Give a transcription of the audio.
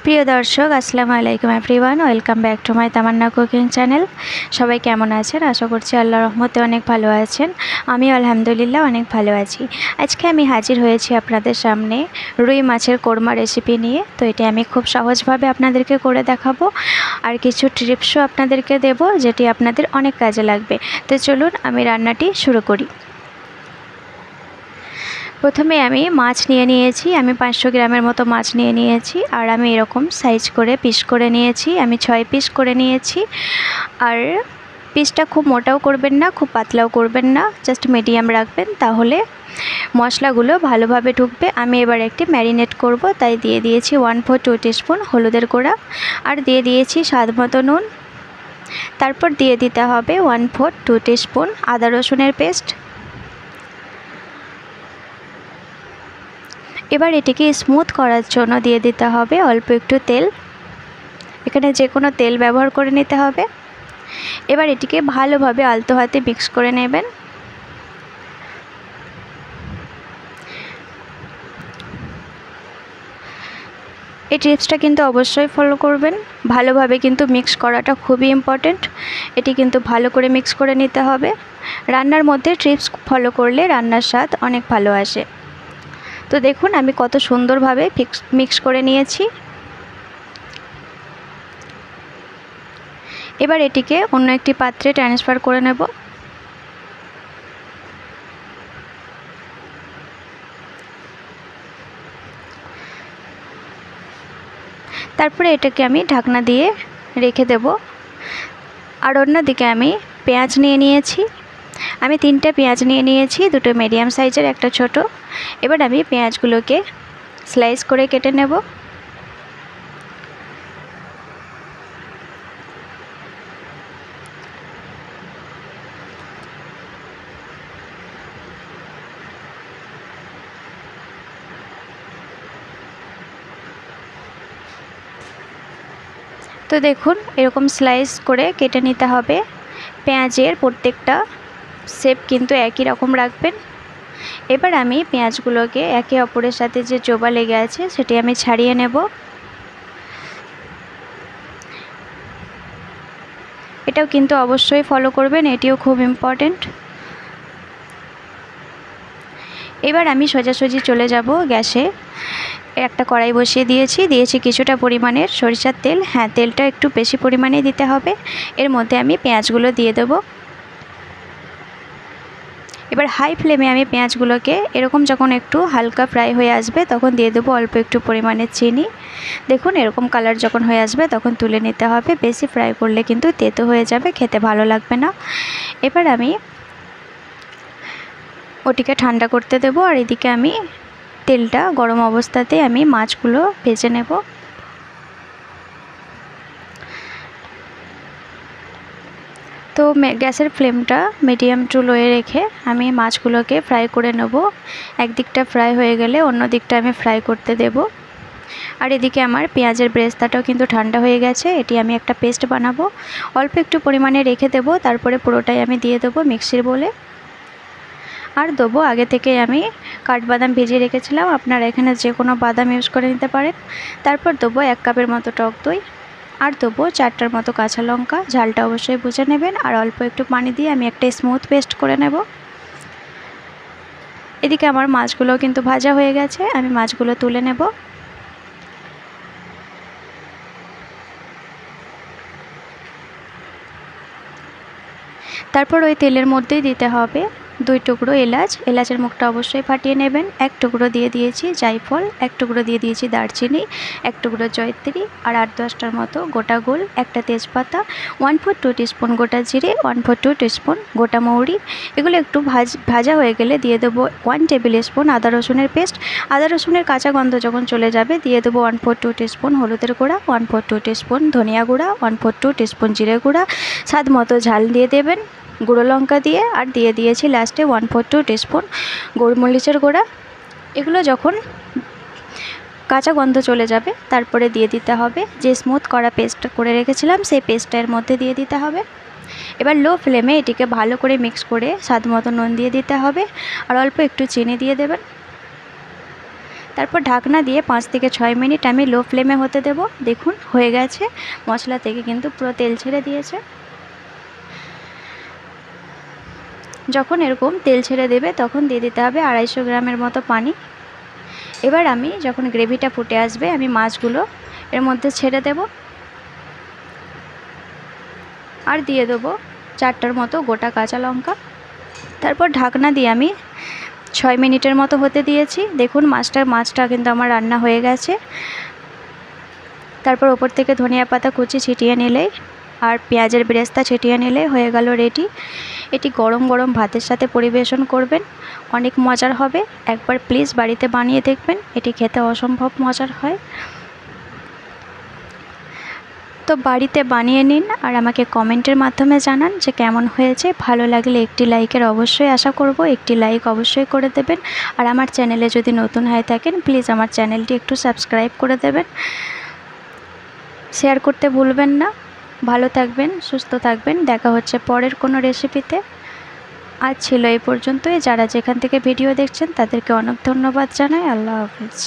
প্রিয় দর্শক, আসসালামু আলাইকুম everyone. Welcome back to my Tamanna cooking channel. সবাই কেমন আছেন? আশা করছি আল্লাহর রহমতে অনেক ভালো আছেন। আমি আলহামদুলিল্লাহ অনেক ভালো আছি। আজকে আমি হাজির হয়েছি আপনাদের সামনে রুই মাছের কোরমা রেসিপি নিয়ে। তো এটি আমি খুব সহজভাবে আপনাদেরকে করে দেখাবো, আর কিছু টিপসও আপনাদেরকে দেব যেটি আপনাদের অনেক কাজে লাগবে। তো চলুন আমি রান্নাটি শুরু করি। প্রথমে আমি মাছ নিয়ে নিয়েছি। আমি 500 গ্রামের মতো মাছ নিয়ে নিয়েছি, আর আমি এরকম সাইজ করে পিস করে নিয়েছি। আমি 6 পিস করে নিয়েছি। আর পিসটা খুব মোটাও করবেন না, খুব পাতলাও করবেন না, জাস্ট মিডিয়াম রাখবেন, তাহলে মশলাগুলো ভালোভাবে ঢুকবে। আমি এবার একটি ম্যারিনেট করব, তাই দিয়ে দিয়েছি 1/4 টিস্পুন হলুদের গুঁড়া, আর দিয়ে দিয়েছি স্বাদ মতো নুন। তারপর দিয়ে দিতে হবে 1/4 টিস্পুন আদা রসুনের পেস্ট। এবার এটিকে স্মুথ করার জন্য দিয়ে দিতে হবে অল্প একটু তেল। এখানে যে কোনো তেল ব্যবহার করে নিতে হবে। এবার এটিকে ভালোভাবে আলতো হাতে মিক্স করে নেবেন। এই টিপসটা কিন্তু অবশ্যই ফলো করবেন। ভালোভাবে কিন্তু মিক্স করাটা খুবই ইম্পর্ট্যান্ট। এটি কিন্তু ভালো করে মিক্স করে নিতে হবে। রান্নার মধ্যে টিপস ফলো করলে রান্নার স্বাদ অনেক ভালো আসে। তো দেখুন আমি কত সুন্দরভাবে মিক্স করে নিয়েছি। এবার এটিকে অন্য একটি পাত্রে ট্রান্সফার করে নেব। তারপরে এটাকে আমি ঢাকনা দিয়ে রেখে দেব। আর অন্যদিকে আমি পেঁয়াজ নিয়ে নিয়েছি। আমি 3টে পেঁয়াজ নিয়ে নিয়েছি, 2টো মিডিয়াম সাইজের, একটা ছোট। এবার আমি পেঁয়াজগুলোকে স্লাইস করে কেটে নেব। তো দেখুন এরকম স্লাইস করে কেটে নিতে হবে। পেঁয়াজের প্রত্যেকটা শেপ কিন্তু একই রকম রাখবেন। এবার আমি পেঁয়াজগুলোকে একে অপরের সাথে যে চোবা লেগে আছে সেটি আমি ছাড়িয়ে নেব। এটাও কিন্তু অবশ্যই ফলো করবেন, এটিও খুব ইম্পর্ট্যান্ট। এবার আমি সোজাসুজি চলে যাব গ্যাসে। একটা কড়াই বসিয়ে দিয়েছি কিছুটা পরিমাণের সরিষার তেল। হ্যাঁ, তেলটা একটু বেশি পরিমাণে দিতে হবে। এর মধ্যে আমি পেঁয়াজগুলো দিয়ে দেব। এবার হাই ফ্লেমে আমি পেঁয়াজগুলোকে এরকম যখন একটু হালকা ফ্রাই হয়ে আসবে তখন দিয়ে দেবো অল্প একটু পরিমাণে চিনি। দেখুন এরকম কালার যখন হয়ে আসবে তখন তুলে নিতে হবে। বেশি ফ্রাই করলে কিন্তু তেতো হয়ে যাবে, খেতে ভালো লাগবে না। এবার আমি ওটিকে ঠান্ডা করতে দেব, আর এদিকে আমি তেলটা গরম অবস্থাতে আমি মাছগুলো ভেজে নেব। তো গ্যাসের ফ্লেমটা মিডিয়াম টু লোয়ে রেখে আমি মাছগুলোকে ফ্রাই করে নেব। একদিকটা ফ্রাই হয়ে গেলে অন্য দিকটা আমি ফ্রাই করতে দেব। আর এদিকে আমার পেঁয়াজের ব্রেস্তাটাও কিন্তু ঠান্ডা হয়ে গেছে। এটি আমি একটা পেস্ট বানাবো। অল্প একটু পরিমাণে রেখে দেব, তারপরে পুরোটাই আমি দিয়ে দেবো মিক্সির বোলে। আর দেবো আগে থেকে আমি কাঠবাদাম ভিজিয়ে রেখেছিলাম, আপনারা এখানে যে কোনো বাদাম ইউজ করে নিতে পারেন। তারপর দেবো 1 কাপের মতো টক দই, আর দেবো 4টার মতো কাঁচা লঙ্কা। ঝালটা অবশ্যই বুঝে নেবেন। আর অল্প একটু পানি দিয়ে আমি একটা স্মুথ পেস্ট করে নেব। এদিকে আমার মাছগুলো কিন্তু ভাজা হয়ে গেছে, আমি মাছগুলো তুলে নেব। তারপর ওই তেলের মধ্যেই দিতে হবে 2 টুকরো এলাচ। এলাচের মুখটা অবশ্যই ফাটিয়ে নেবেন। 1 টুকরো দিয়ে দিয়েছি জায়ফল, 1 টুকরো দিয়ে দিয়েছি দারচিনি, 1 টুকরো জয়িত্রী, আর 8-10টার মতো গোটা গোল, একটা তেজপাতা, 1/4 টিস্পুন গোটা জিরে, 1/4 টিস্পুন গোটা মৌরি। এগুলো একটু ভাজা হয়ে গেলে দিয়ে দেবো 1 টেবিল স্পুন আদা রসুনের পেস্ট। আদা রসুনের কাঁচা গন্ধ যখন চলে যাবে দিয়ে দেবো 1/4 টিস্পুন হলুদের গুঁড়া, 1/4 টিস্পুন ধনিয়া গুঁড়া, 1/4 টিস্পুন জিরে গুঁড়া। স্বাদ মতো ঝাল দিয়ে দেবেন গুঁড়ো লঙ্কা দিয়ে, আর দিয়ে দিয়েছি লাস্টে 1/4 টিস্পুন গোলমরিচের গুঁড়া। এগুলো যখন কাঁচা গন্ধ চলে যাবে তারপরে দিয়ে দিতে হবে যে স্মুথ করা পেস্ট করে রেখেছিলাম, সেই পেস্টটার মধ্যে দিয়ে দিতে হবে। এবার লো ফ্লেমে এটিকে ভালো করে মিক্স করে স্বাদ মতো নুন দিয়ে দিতে হবে, আর অল্প একটু চিনি দিয়ে দেবেন। তারপর ঢাকনা দিয়ে 5 থেকে 6 মিনিট আমি লো ফ্লেমে হতে দেব। দেখুন হয়ে গেছে, মশলা থেকে কিন্তু পুরো তেল ছেড়ে দিয়েছে। যখন এরকম তেল ছেড়ে দেবে তখন দিয়ে দিতে হবে 250 গ্রামের মতো পানি। এবার আমি যখন গ্রেভিটা ফুটে আসবে আমি মাছগুলো এর মধ্যে ছেড়ে দেব আর দিয়ে দেবো 4টার মতো গোটা কাঁচা লঙ্কা। তারপর ঢাকনা দিয়ে আমি 6 মিনিটের মতো হতে দিয়েছি। দেখুন মাছটা কিন্তু আমার রান্না হয়ে গেছে। তারপর ওপর থেকে ধনিয়া পাতা কুচি ছিটিয়ে নিলেই আর পেঁয়াজের বেরেস্তা ছিটিয়ে নিলে হয়ে গেল রেডি। এটি গরম গরম ভাতের সাথে পরিবেশন করবেন, অনেক মজার হবে। একবার প্লিজ বাড়িতে বানিয়ে দেখবেন, এটি খেতে অসম্ভব মজার হয়। তো বাড়িতে বানিয়ে নিন আর আমাকে কমেন্টের মাধ্যমে জানান যে কেমন হয়েছে। ভালো লাগলে একটি লাইকের অবশ্যই আশা করব, একটি লাইক অবশ্যই করে দেবেন। আর আমার চ্যানেলে যদি নতুন হয়ে থাকেন প্লিজ আমার চ্যানেলটি একটু সাবস্ক্রাইব করে দেবেন, শেয়ার করতে ভুলবেন না। ভালো থাকবেন, সুস্থ থাকবেন, দেখা হচ্ছে পরের কোনো রেসিপিতে। আজ ছিল এই পর্যন্তই। যারা যেখান থেকে ভিডিও দেখছেন তাদেরকে অনেক ধন্যবাদ জানাই। আল্লাহ হাফেজ।